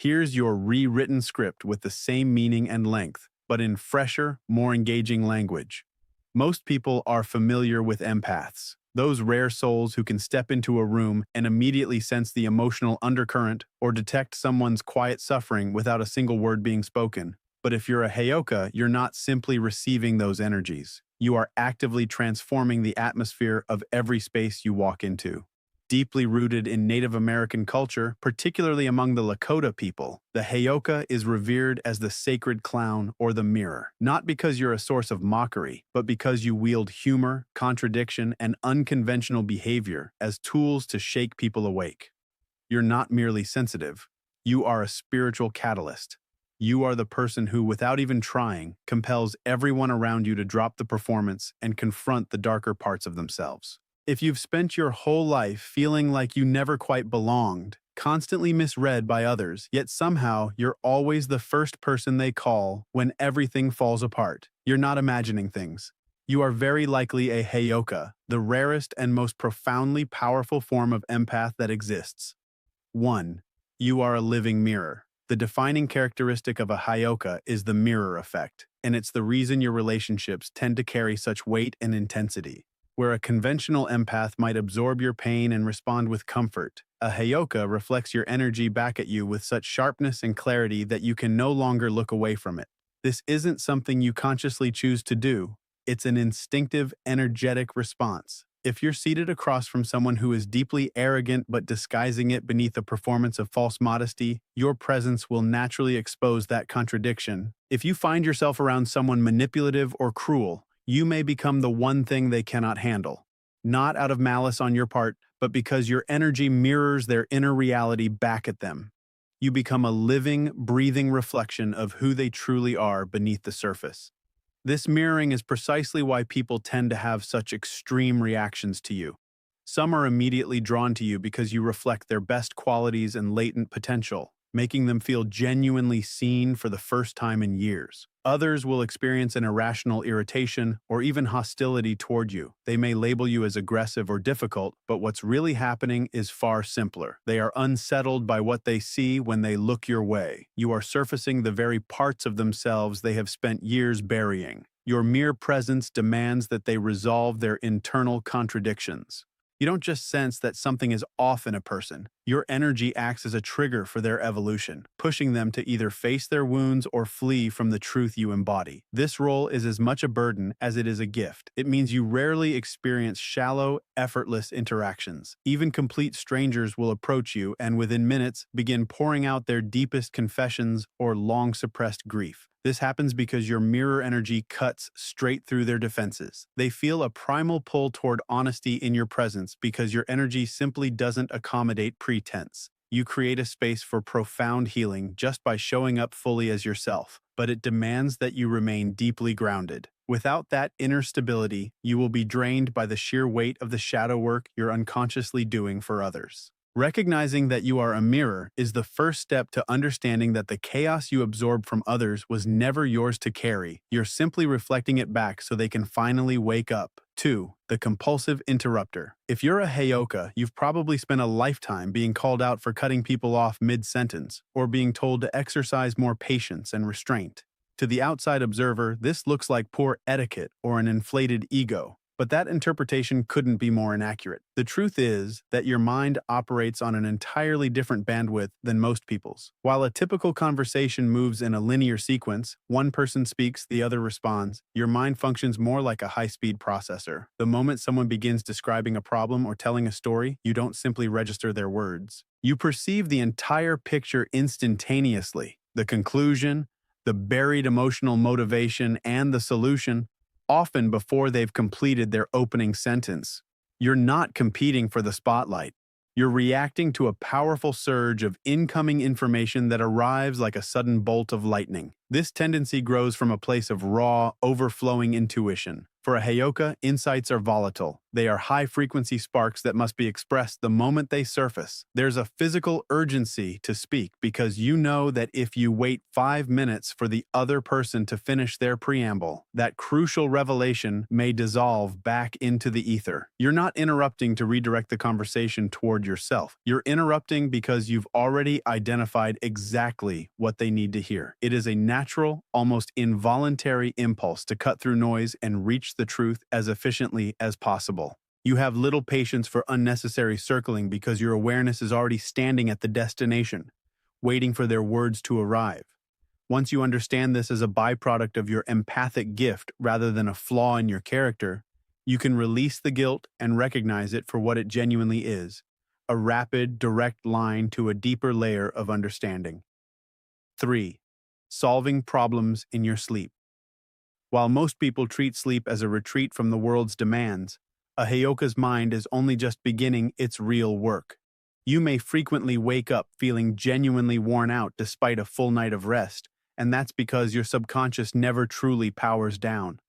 Here's your rewritten script with the same meaning and length, but in fresher, more engaging language. Most people are familiar with empaths, those rare souls who can step into a room and immediately sense the emotional undercurrent or detect someone's quiet suffering without a single word being spoken. But if you're a Heyoka, you're not simply receiving those energies. You are actively transforming the atmosphere of every space you walk into. Deeply rooted in Native American culture, particularly among the Lakota people, the Heyoka is revered as the sacred clown or the mirror, not because you're a source of mockery, but because you wield humor, contradiction, and unconventional behavior as tools to shake people awake. You're not merely sensitive. You are a spiritual catalyst. You are the person who, without even trying, compels everyone around you to drop the performance and confront the darker parts of themselves. If you've spent your whole life feeling like you never quite belonged, constantly misread by others, yet somehow you're always the first person they call when everything falls apart, you're not imagining things. You are very likely a Heyoka, the rarest and most profoundly powerful form of empath that exists. 1. You are a living mirror. The defining characteristic of a Heyoka is the mirror effect, and it's the reason your relationships tend to carry such weight and intensity. Where a conventional empath might absorb your pain and respond with comfort, a Heyoka reflects your energy back at you with such sharpness and clarity that you can no longer look away from it. This isn't something you consciously choose to do. It's an instinctive, energetic response. If you're seated across from someone who is deeply arrogant but disguising it beneath a performance of false modesty, your presence will naturally expose that contradiction. If you find yourself around someone manipulative or cruel, you may become the one thing they cannot handle. Not out of malice on your part, but because your energy mirrors their inner reality back at them. You become a living, breathing reflection of who they truly are beneath the surface. This mirroring is precisely why people tend to have such extreme reactions to you. Some are immediately drawn to you because you reflect their best qualities and latent potential, making them feel genuinely seen for the first time in years. Others will experience an irrational irritation or even hostility toward you. They may label you as aggressive or difficult, but what's really happening is far simpler. They are unsettled by what they see when they look your way. You are surfacing the very parts of themselves they have spent years burying. Your mere presence demands that they resolve their internal contradictions. You don't just sense that something is off in a person. Your energy acts as a trigger for their evolution, pushing them to either face their wounds or flee from the truth you embody. This role is as much a burden as it is a gift. It means you rarely experience shallow, effortless interactions. Even complete strangers will approach you and within minutes begin pouring out their deepest confessions or long-suppressed grief. This happens because your mirror energy cuts straight through their defenses. They feel a primal pull toward honesty in your presence because your energy simply doesn't accommodate pretense. You create a space for profound healing just by showing up fully as yourself, but it demands that you remain deeply grounded. Without that inner stability, you will be drained by the sheer weight of the shadow work you're unconsciously doing for others. Recognizing that you are a mirror is the first step to understanding that the chaos you absorb from others was never yours to carry. You're simply reflecting it back so they can finally wake up. 2. The compulsive interrupter. If you're a Heyoka, you've probably spent a lifetime being called out for cutting people off mid-sentence or being told to exercise more patience and restraint. To the outside observer, this looks like poor etiquette or an inflated ego. But that interpretation couldn't be more inaccurate. The truth is that your mind operates on an entirely different bandwidth than most people's. While a typical conversation moves in a linear sequence, one person speaks, the other responds, your mind functions more like a high-speed processor. The moment someone begins describing a problem or telling a story, you don't simply register their words. You perceive the entire picture instantaneously. The conclusion, the buried emotional motivation, and the solution, often before they've completed their opening sentence. You're not competing for the spotlight. You're reacting to a powerful surge of incoming information that arrives like a sudden bolt of lightning. This tendency grows from a place of raw, overflowing intuition. For a Heyoka, insights are volatile. They are high-frequency sparks that must be expressed the moment they surface. There's a physical urgency to speak because you know that if you wait 5 minutes for the other person to finish their preamble, that crucial revelation may dissolve back into the ether. You're not interrupting to redirect the conversation toward yourself. You're interrupting because you've already identified exactly what they need to hear. It is a natural, almost involuntary impulse to cut through noise and reach the truth as efficiently as possible. You have little patience for unnecessary circling because your awareness is already standing at the destination, waiting for their words to arrive. Once you understand this as a byproduct of your empathic gift rather than a flaw in your character, you can release the guilt and recognize it for what it genuinely is, a rapid, direct line to a deeper layer of understanding. 3. Solving problems in your sleep. While most people treat sleep as a retreat from the world's demands, a Heyoka's mind is only just beginning its real work. You may frequently wake up feeling genuinely worn out despite a full night of rest, and that's because your subconscious never truly powers down.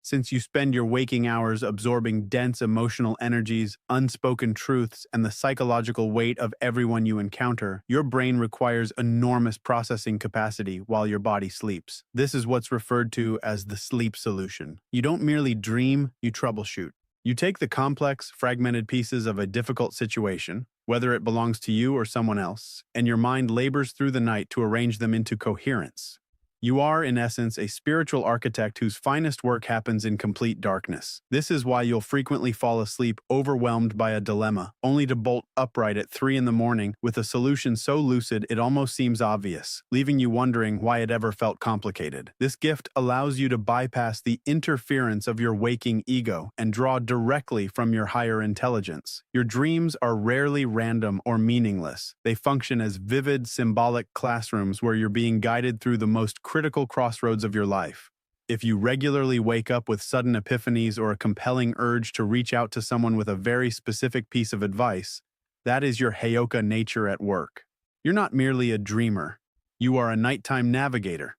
Since you spend your waking hours absorbing dense emotional energies, unspoken truths, and the psychological weight of everyone you encounter, your brain requires enormous processing capacity while your body sleeps. This is what's referred to as the sleep solution. You don't merely dream, you troubleshoot. You take the complex, fragmented pieces of a difficult situation, whether it belongs to you or someone else, and your mind labors through the night to arrange them into coherence. You are, in essence, a spiritual architect whose finest work happens in complete darkness. This is why you'll frequently fall asleep overwhelmed by a dilemma, only to bolt upright at 3 in the morning with a solution so lucid it almost seems obvious, leaving you wondering why it ever felt complicated. This gift allows you to bypass the interference of your waking ego and draw directly from your higher intelligence. Your dreams are rarely random or meaningless. They function as vivid, symbolic classrooms where you're being guided through the most critical crossroads of your life. If you regularly wake up with sudden epiphanies or a compelling urge to reach out to someone with a very specific piece of advice, that is your Heyoka nature at work. You're not merely a dreamer. You are a nighttime navigator,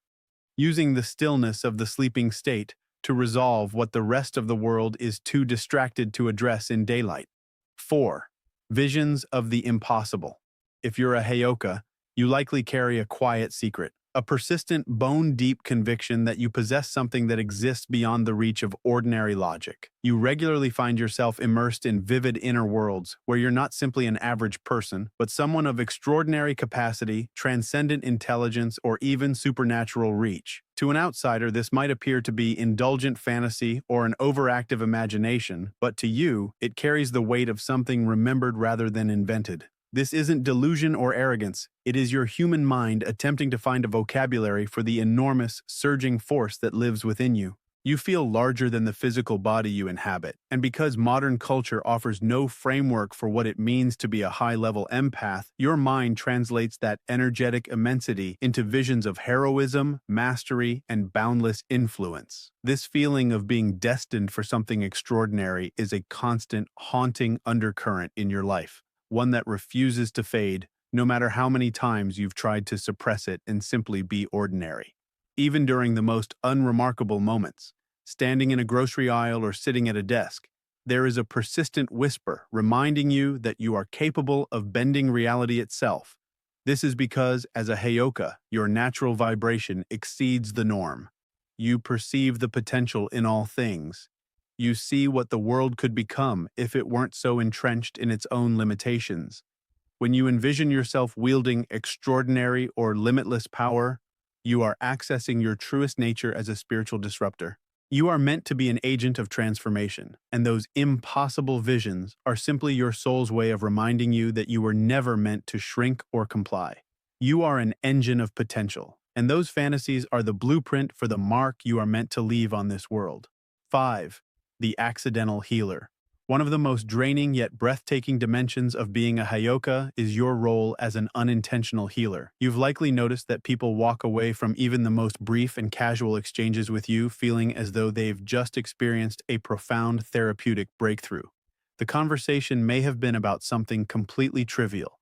using the stillness of the sleeping state to resolve what the rest of the world is too distracted to address in daylight. 4. Visions of the impossible. If you're a Heyoka, you likely carry a quiet secret. A persistent, bone-deep conviction that you possess something that exists beyond the reach of ordinary logic. You regularly find yourself immersed in vivid inner worlds where you're not simply an average person, but someone of extraordinary capacity, transcendent intelligence, or even supernatural reach. To an outsider, this might appear to be indulgent fantasy or an overactive imagination, but to you, it carries the weight of something remembered rather than invented. This isn't delusion or arrogance. It is your human mind attempting to find a vocabulary for the enormous, surging force that lives within you. You feel larger than the physical body you inhabit, and because modern culture offers no framework for what it means to be a high-level empath, your mind translates that energetic immensity into visions of heroism, mastery, and boundless influence. This feeling of being destined for something extraordinary is a constant, haunting undercurrent in your life. One that refuses to fade, no matter how many times you've tried to suppress it and simply be ordinary. Even during the most unremarkable moments, standing in a grocery aisle or sitting at a desk, there is a persistent whisper reminding you that you are capable of bending reality itself. This is because, as a Heyoka, your natural vibration exceeds the norm. You perceive the potential in all things. You see what the world could become if it weren't so entrenched in its own limitations. When you envision yourself wielding extraordinary or limitless power, you are accessing your truest nature as a spiritual disruptor. You are meant to be an agent of transformation, and those impossible visions are simply your soul's way of reminding you that you were never meant to shrink or comply. You are an engine of potential, and those fantasies are the blueprint for the mark you are meant to leave on this world. 5. The accidental healer. One of the most draining yet breathtaking dimensions of being a Heyoka is your role as an unintentional healer. You've likely noticed that people walk away from even the most brief and casual exchanges with you feeling as though they've just experienced a profound therapeutic breakthrough. The conversation may have been about something completely trivial: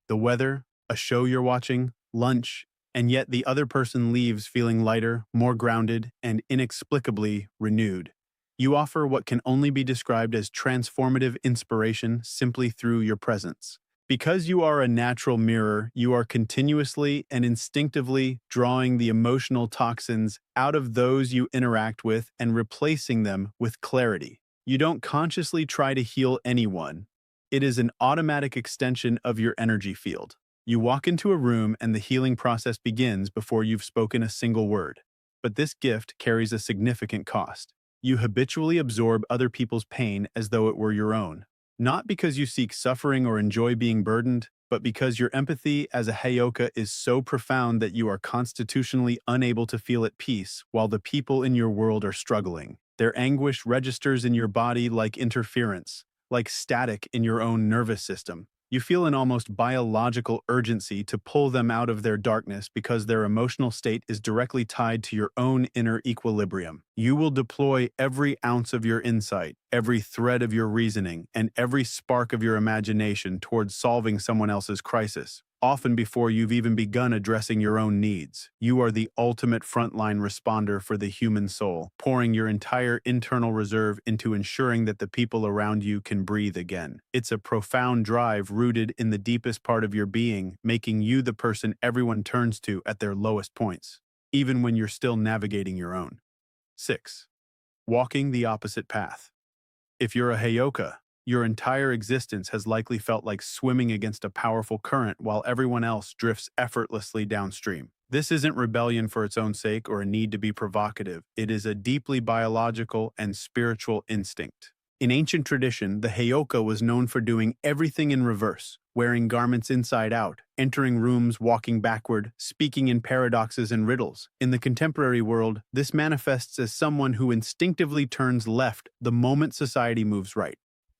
the weather, a show you're watching, lunch, and yet the other person leaves feeling lighter, more grounded, and inexplicably renewed. You offer what can only be described as transformative inspiration simply through your presence. Because you are a natural mirror, you are continuously and instinctively drawing the emotional toxins out of those you interact with and replacing them with clarity. You don't consciously try to heal anyone. It is an automatic extension of your energy field. You walk into a room and the healing process begins before you've spoken a single word. But this gift carries a significant cost. You habitually absorb other people's pain as though it were your own. Not because you seek suffering or enjoy being burdened, but because your empathy as a Heyoka is so profound that you are constitutionally unable to feel at peace while the people in your world are struggling. Their anguish registers in your body like interference, like static in your own nervous system. You feel an almost biological urgency to pull them out of their darkness because their emotional state is directly tied to your own inner equilibrium. You will deploy every ounce of your insight, every thread of your reasoning, and every spark of your imagination towards solving someone else's crisis, often before you've even begun addressing your own needs. You are the ultimate frontline responder for the human soul, pouring your entire internal reserve into ensuring that the people around you can breathe again. It's a profound drive rooted in the deepest part of your being, making you the person everyone turns to at their lowest points, even when you're still navigating your own. 6. Walking the opposite path. If you're a Heyoka, your entire existence has likely felt like swimming against a powerful current while everyone else drifts effortlessly downstream. This isn't rebellion for its own sake or a need to be provocative. It is a deeply biological and spiritual instinct. In ancient tradition, the Heyoka was known for doing everything in reverse, wearing garments inside out, entering rooms walking backward, speaking in paradoxes and riddles. In the contemporary world, this manifests as someone who instinctively turns left the moment society moves right.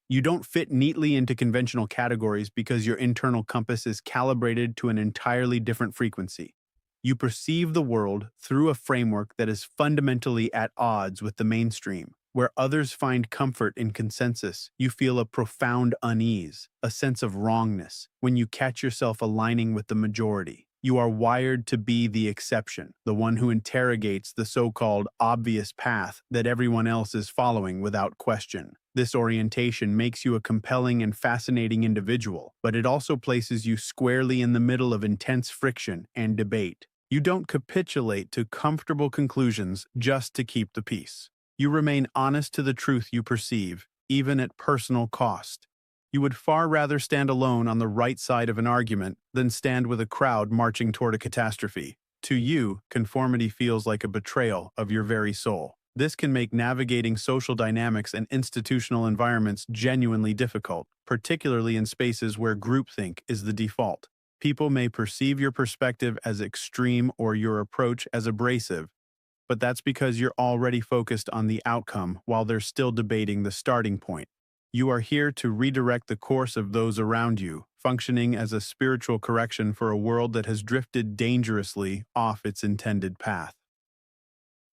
You don't fit neatly into conventional categories because your internal compass is calibrated to an entirely different frequency. You perceive the world through a framework that is fundamentally at odds with the mainstream. Where others find comfort in consensus, you feel a profound unease, a sense of wrongness, when you catch yourself aligning with the majority. You are wired to be the exception, the one who interrogates the so-called obvious path that everyone else is following without question. This orientation makes you a compelling and fascinating individual, but it also places you squarely in the middle of intense friction and debate. You don't capitulate to comfortable conclusions just to keep the peace. You remain honest to the truth you perceive, even at personal cost. You would far rather stand alone on the right side of an argument than stand with a crowd marching toward a catastrophe. To you, conformity feels like a betrayal of your very soul. This can make navigating social dynamics and institutional environments genuinely difficult, particularly in spaces where groupthink is the default. People may perceive your perspective as extreme or your approach as abrasive, but that's because you're already focused on the outcome while they're still debating the starting point. You are here to redirect the course of those around you, functioning as a spiritual correction for a world that has drifted dangerously off its intended path.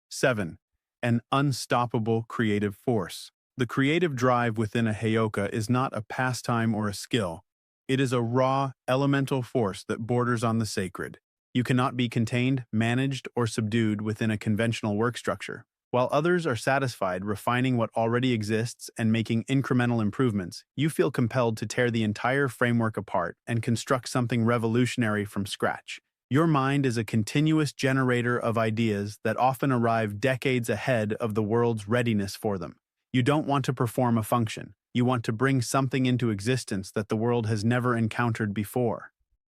7. An unstoppable creative force. The creative drive within a Heyoka is not a pastime or a skill. It is a raw, elemental force that borders on the sacred. You cannot be contained, managed, or subdued within a conventional work structure. While others are satisfied refining what already exists and making incremental improvements, you feel compelled to tear the entire framework apart and construct something revolutionary from scratch. Your mind is a continuous generator of ideas that often arrive decades ahead of the world's readiness for them. You don't want to perform a function. You want to bring something into existence that the world has never encountered before.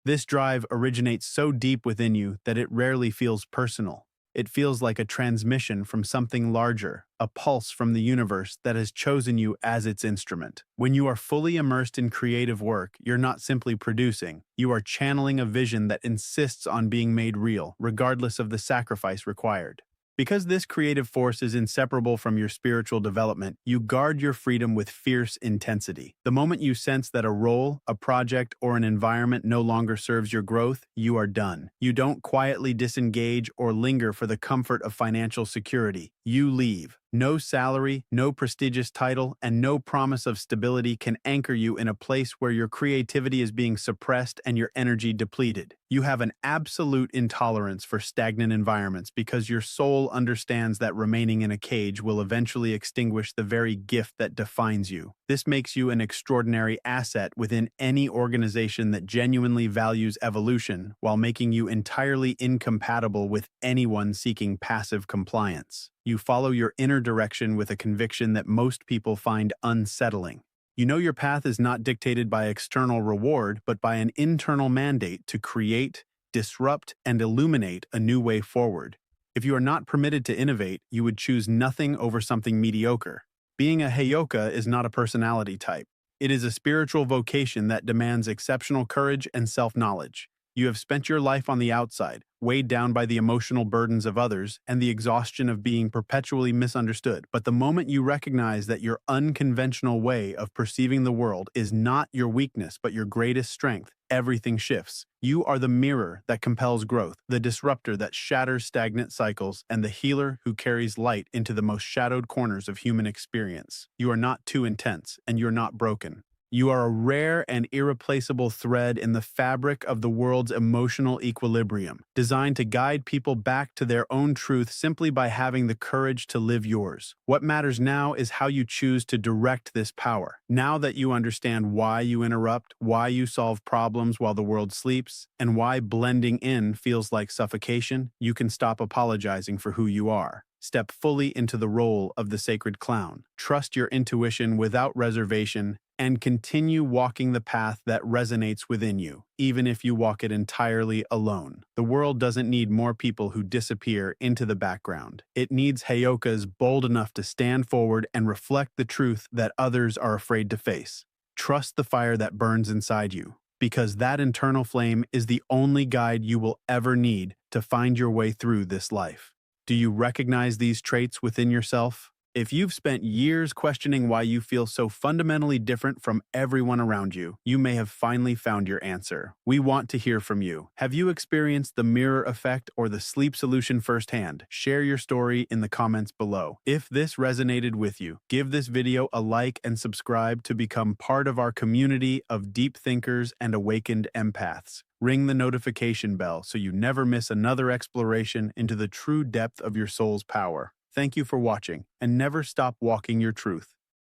This drive originates so deep within you that it rarely feels personal. It feels like a transmission from something larger, a pulse from the universe that has chosen you as its instrument. When you are fully immersed in creative work, you're not simply producing. You are channeling a vision that insists on being made real, regardless of the sacrifice required. Because this creative force is inseparable from your spiritual development, you guard your freedom with fierce intensity. The moment you sense that a role, a project, or an environment no longer serves your growth, you are done. You don't quietly disengage or linger for the comfort of financial security. You leave, No salary, no prestigious title, and no promise of stability can anchor you in a place where your creativity is being suppressed and your energy depleted. You have an absolute intolerance for stagnant environments because your soul understands that remaining in a cage will eventually extinguish the very gift that defines you. This makes you an extraordinary asset within any organization that genuinely values evolution, while making you entirely incompatible with anyone seeking passive compliance. You follow your inner direction with a conviction that most people find unsettling. You know your path is not dictated by external reward, but by an internal mandate to create, disrupt, and illuminate a new way forward. If you are not permitted to innovate, you would choose nothing over something mediocre. Being a Heyoka is not a personality type. It is a spiritual vocation that demands exceptional courage and self-knowledge. You have spent your life on the outside, weighed down by the emotional burdens of others and the exhaustion of being perpetually misunderstood. But the moment you recognize that your unconventional way of perceiving the world is not your weakness but your greatest strength, everything shifts. You are the mirror that compels growth, the disruptor that shatters stagnant cycles, and the healer who carries light into the most shadowed corners of human experience. You are not too intense, and you're not broken. You are a rare and irreplaceable thread in the fabric of the world's emotional equilibrium, designed to guide people back to their own truth simply by having the courage to live yours. What matters now is how you choose to direct this power. Now that you understand why you interrupt, why you solve problems while the world sleeps, and why blending in feels like suffocation, you can stop apologizing for who you are. Step fully into the role of the sacred clown. Trust your intuition without reservation, and continue walking the path that resonates within you, even if you walk it entirely alone. The world doesn't need more people who disappear into the background. It needs Heyokas bold enough to stand forward and reflect the truth that others are afraid to face. Trust the fire that burns inside you, because that internal flame is the only guide you will ever need to find your way through this life. Do you recognize these traits within yourself? If you've spent years questioning why you feel so fundamentally different from everyone around you, you may have finally found your answer. We want to hear from you. Have you experienced the mirror effect or the sleep solution firsthand? Share your story in the comments below. If this resonated with you, give this video a like and subscribe to become part of our community of deep thinkers and awakened empaths. Ring the notification bell so you never miss another exploration into the true depth of your soul's power. Thank you for watching, and never stop walking your truth.